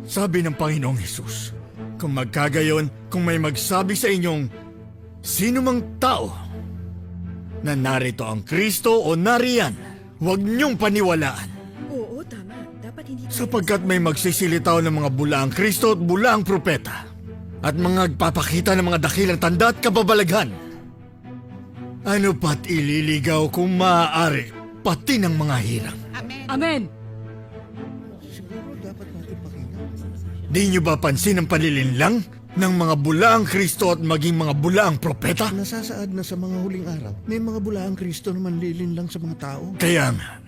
Sabi ng Panginoong Hesus, kung magkagayon, kung may magsabi sa inyong sino mang tao na narito ang Kristo o nariyan, huwag niyong paniwalaan. Oo, tama. Dapat hindi tayo... Sapagkat may magsisilitaw ng mga bulaang Kristo at bulaang propeta at mga nagpapakita ng mga dakilang tanda at kababalaghan. Ano pat ililigaw kung maaari, pati ng mga hirang. Amen! Di niyo ba pansin ang panilinlang ng mga bulaang Kristo at maging mga bulaang propeta? Nasasaad na sa mga huling araw, may mga bulaang Kristo na manlilin lang sa mga tao. Kaya nga,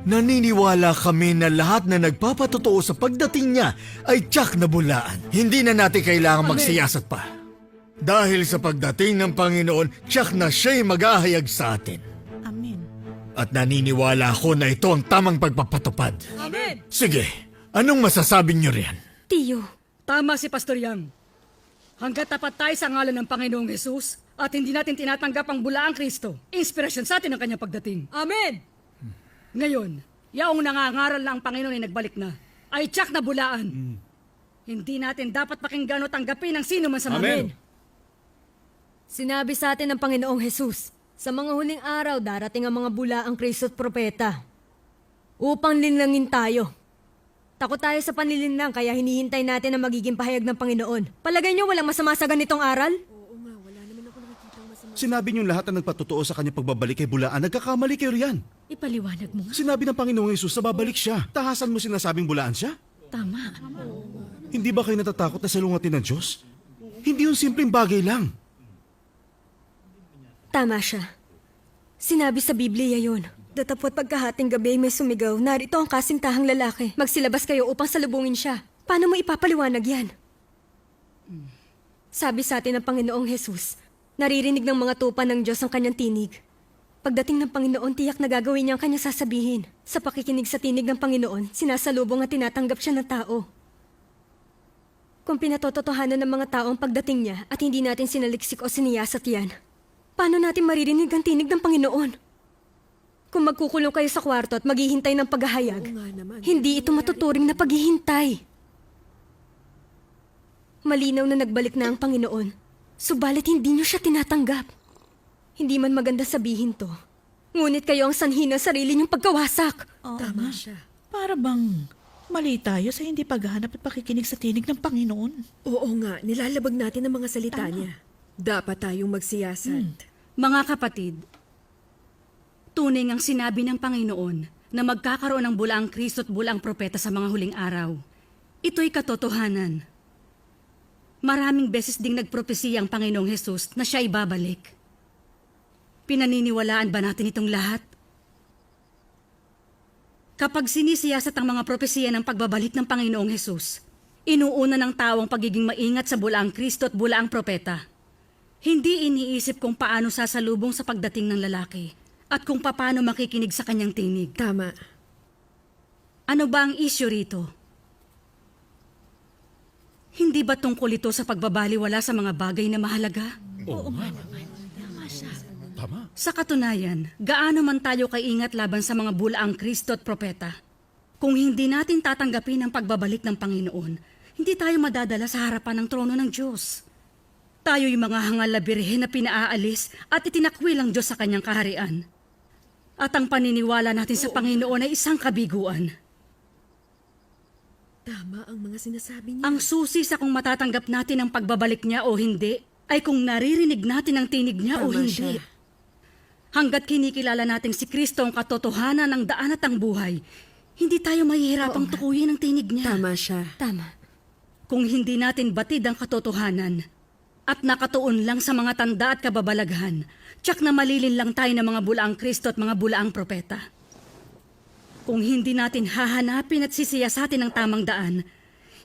naniniwala kami na lahat na nagpapatotoo sa pagdating niya ay tiyak na bulaan. Hindi na natin kailangan magsiyasat pa. Dahil sa pagdating ng Panginoon, tiyak na siya'y mag-ahayag sa atin. Amen. At naniniwala ako na ito ang tamang pagpapatupad. Amen! Sige, anong masasabi niyo riyan? Tiyo, Tama si Pastor Yang. Hanggat tapat tayo sa ngalan ng Panginoong Hesus at hindi natin tinatanggap ang bulaang Kristo, inspirasyon sa atin ang kanyang pagdating. Amen! Ngayon, yaong nangangaral na ang Panginoon ay nagbalik na, ay tiyak na bulaan. Hindi natin dapat pakinggan o tanggapin ang sino man sa Amen. Sinabi sa atin ng Panginoong Hesus, sa mga huling araw darating ang mga bulaang Kristo at propeta upang linlangin tayo. Takot tayo sa panlilinlang kaya hinihintay natin ang magiging pahayag ng Panginoon. Palagay niyo walang masama sa ganitong aral? Sinabi niyong lahat na nagpatotoo sa kanyang pagbabalik kay bulaan, nagkakamali kayo riyan. ipaliwanag mo nga. Sinabi ng Panginoong Hesus na babalik siya. Tahasan mo sinasabing bulaan siya? Tama. Hindi ba kayo natatakot na salungatin ng Diyos? Hindi yun simpleng bagay lang. Tama siya. Sinabi sa Biblia yon. Datapot pagkahating gabi may sumigaw, narito ang kasintahang lalaki. Magsilabas kayo upang salubungin siya. Paano mo ipapaliwanag yan? Sabi sa atin ng Panginoong Hesus, naririnig ng mga tupa ng Diyos ang kanyang tinig. Pagdating ng Panginoon, tiyak na gagawin niya ang kanyang sasabihin. Sa pakikinig sa tinig ng Panginoon, sinasalubong at tinatanggap siya ng tao. Kung pinatototohanan ng mga tao ang pagdating niya at hindi natin sinaliksik o siniyasat yan, paano natin maririnig ang tinig ng Panginoon? Kung magkukulong kayo sa kwarto at maghihintay ng paghahayag, hindi ito matuturing na paghihintay. Malinaw na nagbalik na ang Panginoon, subalit hindi niyo siya tinatanggap. Hindi man maganda sabihin to, ngunit kayo ang sanhi ng sarili niyong pagkawasak. Tama siya. Para bang mali tayo sa hindi paghahanap at pakikinig sa tinig ng Panginoon? Oo nga, nilalabag natin ang mga salita niya. Dapat tayong magsiyasat. Mga kapatid, tunay ang sinabi ng Panginoon na magkakaroon ng bulaang Kristo at bulaang propeta sa mga huling araw. Ito'y katotohanan. Maraming beses ding nagpropesiya ang Panginoong Hesus na siya ay babalik. Pinaniniwalaan ba natin itong lahat? Kapag sinisiyasat ang mga propesiya ng pagbabalik ng Panginoong Hesus, inuuna ng tao ang pagiging maingat sa bulaang Kristo at bulaang propeta. Hindi iniisip kung paano sasalubong sa pagdating ng lalaki at kung paano makikinig sa kanyang tinig. Tama. Ano ba ang isyu rito? Hindi ba tungkol ito sa pagbabaliwala sa mga bagay na mahalaga? Tama. Sa katunayan, gaano man tayo kaingat laban sa mga bulaang Kristo at propeta, kung hindi natin tatanggapin ang pagbabalik ng Panginoon, hindi tayo madadala sa harapan ng trono ng Diyos. Tayo'y mga hangal na birhen na pinaaalis at itinakwil ang Diyos sa kanyang kaharian. At ang paniniwala natin sa Panginoon ay isang kabiguan. Tama ang mga sinasabi niya. Ang susi sa kung matatanggap natin ang pagbabalik niya o hindi, ay kung naririnig natin ang tinig niya o Tama hindi. siya. Hanggat kinikilala natin si Kristo ang katotohanan ng daan at ang buhay, hindi tayo mahihirapang tukuyin ang tinig niya. Tama siya. Tama. Kung hindi natin batid ang katotohanan at nakatuon lang sa mga tanda at kababalaghan, tiyak na malilin lang tayo ng mga bulaang Kristo at mga bulaang propeta. Kung hindi natin hahanapin at sisiyasatin ang tamang daan,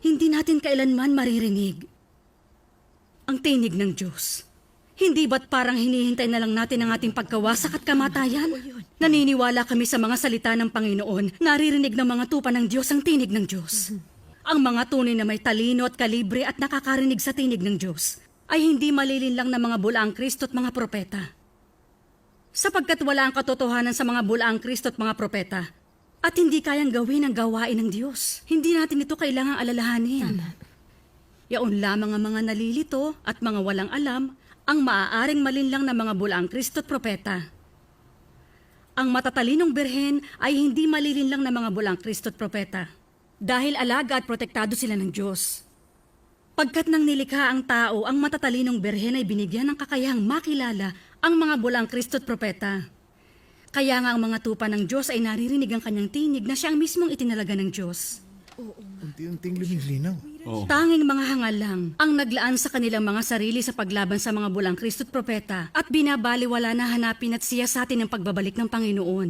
hindi natin kailanman maririnig ang tinig ng Diyos. Hindi ba't parang hinihintay na lang natin ang ating pagkawasak at kamatayan? Naniniwala kami sa mga salita ng Panginoon, naririnig ng mga tupa ng Diyos ang tinig ng Diyos. Ang mga tunay na may talino at kalibre at nakakarinig sa tinig ng Diyos ay hindi malilin lang ng mga bulaang Kristo at mga propeta. Sapagkat wala ang katotohanan sa mga bulaang Kristo at mga propeta, At hindi kayang gawin ang gawain ng Diyos. Hindi natin ito kailangang alalahanin. Yaon lamang ang mga nalilito at mga walang alam ang maaaring malinlang na mga bulaang Kristo at propeta. Ang matatalinong birhen ay hindi malilinlang na mga bulaang Kristo at propeta dahil alaga at protektado sila ng Diyos. Pagkat nang nilikha ang tao, ang matatalinong birhen ay binigyan ng kakayahang makilala ang mga bulaang Kristo at propeta. Kaya nga ang mga tupa ng Diyos ay naririnig ang kanyang tinig na siya ang mismong itinalaga ng Diyos. Unti-unting lumilinaw. Tanging mga hangal lang ang naglaan sa kanilang mga sarili sa paglaban sa mga bulang Kristo at propeta at binabaliwala na hanapin at siyasatin ang pagbabalik ng Panginoon.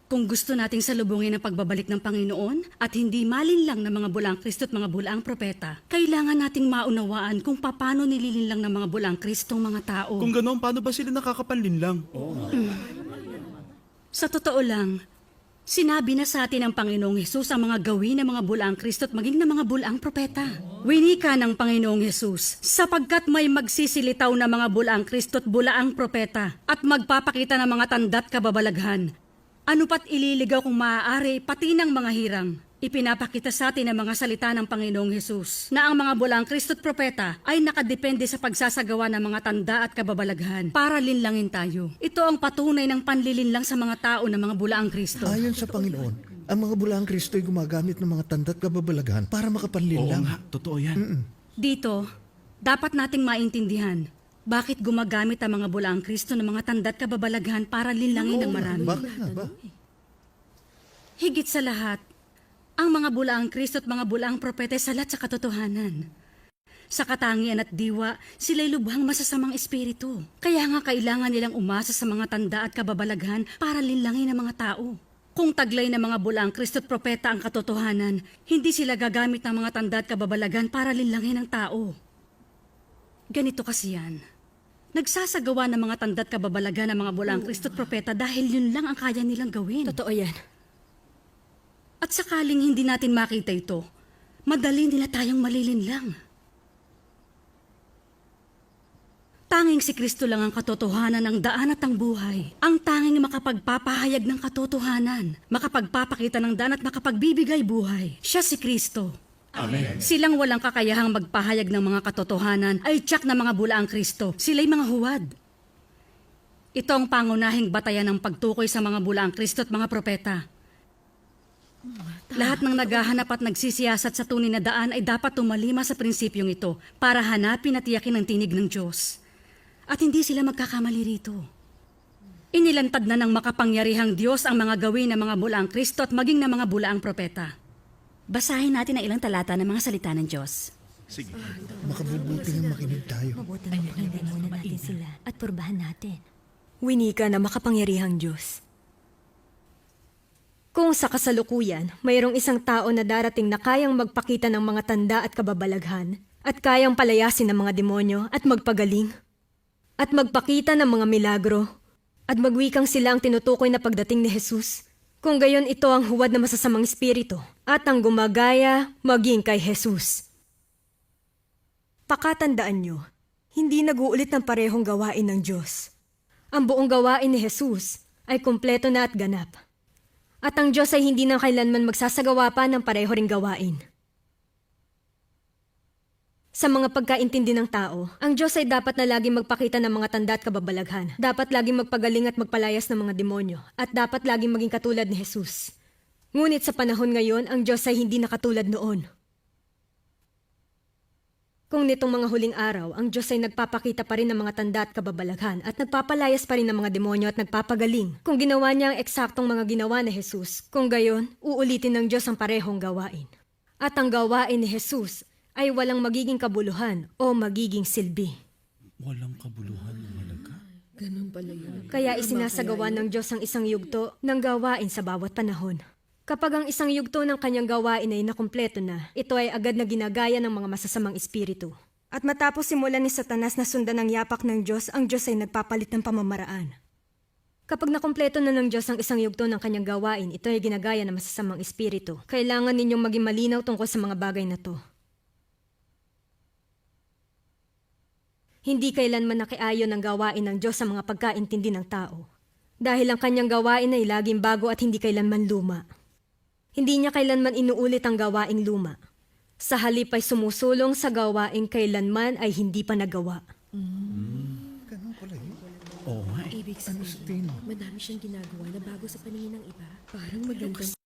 Kung gusto nating salubungin ang pagbabalik ng Panginoon at hindi malinlang ng mga bulang Kristo at mga bulaang propeta, kailangan nating maunawaan kung paano nililinlang ng mga bulang Kristo ang mga tao. Kung ganoon, paano ba sila nakakapanlin lang? Sa totoo lang, sinabi na sa atin ng Panginoong Hesus ang mga gawin ng mga bulaang Kristo at maging ng mga bulaang propeta. Winika ng Panginoong Hesus, sapagkat may magsisilitaw na mga bulaang Kristo at bulaang propeta at magpapakita ng mga tanda't kababalaghan. Ano pat ililigaw kung maaari pati ng mga hirang. Ipinapakita sa atin ang mga salita ng Panginoong Hesus na ang mga bulaang Kristo at propeta ay nakadepende sa pagsasagawa ng mga tanda at kababalaghan para linlangin tayo. Ito ang patunay ng panlilinlang sa mga tao ng mga bulaang Kristo. Ayon sa Panginoon, ang mga bulaang Kristo ay gumagamit ng mga tanda't kababalaghan para makapanlin Oo lang. nga, totoo yan. Dito, dapat nating maintindihan bakit gumagamit ang mga bulaang Kristo ng mga tanda't kababalaghan para linlangin ng marami. Bakit nga ba? Higit sa lahat, ang mga bulaang Kristo at mga bulaang propeta ay salat sa katotohanan. Sa katangian at diwa, sila'y lubhang masasamang espiritu. Kaya nga kailangan nilang umasa sa mga tanda at kababalaghan para linlangin ang mga tao. Kung taglay ng mga bulaang Kristo at propeta ang katotohanan, hindi sila gagamit ng mga tanda at kababalaghan para linlangin ang tao. Ganito kasi yan. Nagsasagawa ng mga tanda at kababalaghan ng mga bulaang Kristo at propeta dahil yun lang ang kaya nilang gawin. Totoo yan. At sakaling hindi natin makita ito, madali nila tayong malilinlang. Tanging si Kristo lang ang katotohanan ng daan at ang buhay. Ang tanging makapagpapahayag ng katotohanan, makapagpapakita ng daan at makapagbibigay buhay. Siya si Kristo. Amen. Silang walang kakayahang magpahayag ng mga katotohanan ay tiyak na mga bulaang Kristo. Sila'y mga huwad. Ito ang pangunahing batayan ng pagtukoy sa mga bulaang Kristo at mga propeta. Lahat ng naghahanap at nagsisiyasat sa tunay na daan ay dapat tumalima sa prinsipyong ito para hanapin at tiyakin ang tinig ng Diyos. At hindi sila magkakamali rito. Inilantad na ng makapangyarihang Diyos ang mga gawin ng mga bulaang Kristo at maging ng mga bulaang propeta. Basahin natin ang ilang talata ng mga salita ng Diyos. Makabubuti ng makinig tayo. Mabuti na pakinggan muna natin sila at purbahan natin. Winika na makapangyarihang Diyos. Kung sa kasalukuyan, mayroong isang tao na darating na kayang magpakita ng mga tanda at kababalaghan, at kayang palayasin ng mga demonyo at magpagaling, at magpakita ng mga milagro, at magwikang sila ang tinutukoy na pagdating ni Jesus, kung gayon ito ang huwad na masasamang espiritu, at ang gumagaya maging kay Jesus. Pakatandaan nyo, hindi nag-uulit ng parehong gawain ng Diyos. Ang buong gawain ni Jesus ay kumpleto na at ganap. At ang Diyos ay hindi na kailanman magsasagawa pa ng pareho ring gawain. Sa mga pagkaintindi ng tao, ang Diyos ay dapat na laging magpakita ng mga tanda at kababalaghan. Dapat laging magpagaling at magpalayas ng mga demonyo. At dapat laging maging katulad ni Jesus. Ngunit sa panahon ngayon, ang Diyos ay hindi na katulad noon. Kung nitong mga huling araw, ang Diyos ay nagpapakita pa rin ng mga tanda at kababalaghan at nagpapalayas pa rin ng mga demonyo at nagpapagaling. Kung ginawa niya ang eksaktong mga ginawa ni Jesus, kung gayon, uulitin ng Diyos ang parehong gawain. At ang gawain ni Jesus ay walang magiging kabuluhan o magiging silbi. Walang kabuluhan ng halaga. Ganun pala yun. Kaya isinasagawa ng Diyos ang isang yugto ng gawain sa bawat panahon. Kapag ang isang yugto ng kanyang gawain ay nakumpleto na, ito ay agad na ginagaya ng mga masasamang espiritu. At matapos simulan ni Satanas na sundan ang yapak ng Diyos, ang Diyos ay nagpapalit ng pamamaraan. Kapag nakumpleto na ng Diyos ang isang yugto ng kanyang gawain, ito ay ginagaya ng masasamang espiritu. Kailangan ninyong maging malinaw tungkol sa mga bagay na to. Hindi kailanman nakiayon ng gawain ng Diyos sa mga pagkaintindi ng tao. Dahil ang kanyang gawain ay laging bago at hindi kailanman luma. Hindi niya kailanman inuulit ang gawaing luma. Sa halip ay sumusulong sa gawaing kailanman ay hindi pa nagawa. Ibig sabihin, madami siyang ginagawa na bago sa paningin ng iba. Parang magandang